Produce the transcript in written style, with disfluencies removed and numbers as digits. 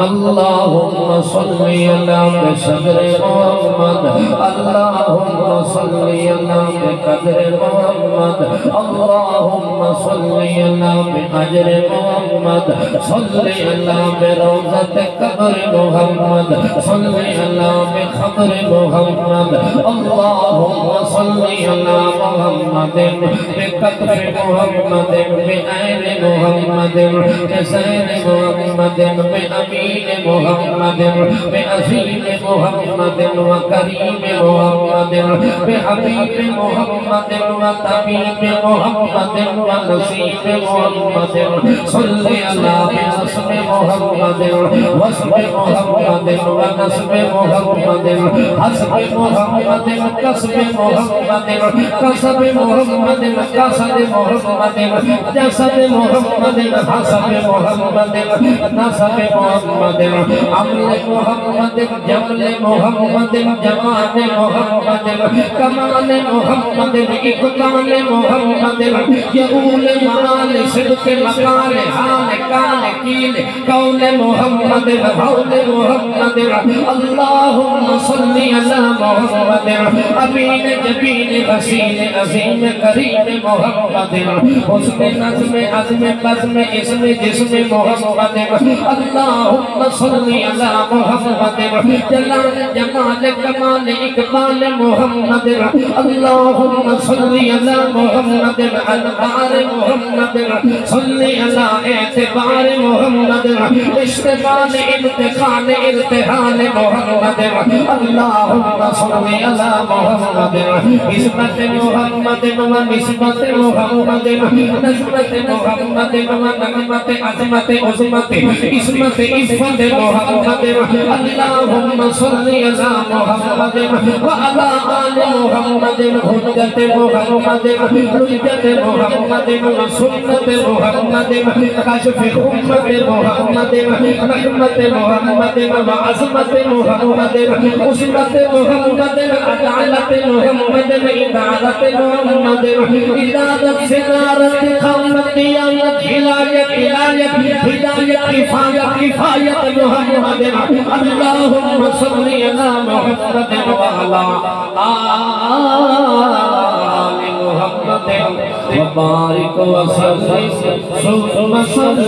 اللهم صل على بصدر محمد اللهم صل على بقدر محمد اللهم صل على بأجر محمد صل على بروضة قبر محمد صل على بخبر محمد اللهم صل على محمد بكتف محمد بعين محمد بسين محمد بأمين محمد بأزيم محمد وكريم محمد بحبيب محمد وطبيب محمد ونصيب محمد صل على باسم محمد واسم محمد ونسب محمد حسب محمد كسب محمد كسب محمد كسب محمد جسد محمد حسب محمد نسب محمد عمل محمد جمل محمد جمال محمد كمال محمد إقبال محمد يقول معال صدق مقال حال كان كيل قول محمد حول محمد اللهم صل على محمد أمين جبين غسيل عظيم كريم محمد حسن نظم عزم بزم اسم جسم محمد اللهم صل على محمد جلال جمال كمال إقبال محمد اللهم صل على محمد أنوار محمد صل على اعتبار محمد اشتغال انتقال ارتحال محمد اللهم صل على محمد عصمت محمد ونسبت محمد نسبت محمد ونعمت عظمت عظمت عصمت عفت محمد اللهم صل على محمد وعلى آل محمد حجة محمد حجة محمد وسنة محمد كشف أمة محمد رحمة محمد وعظمة محمد أسرة محمد عدالة محمد إدارة محمد إدارة سنارة قومة ديانة هلاية هداية كفاية محمد اللهم صل على محمد وعلى آل محمد وبارك وسلم ثم صل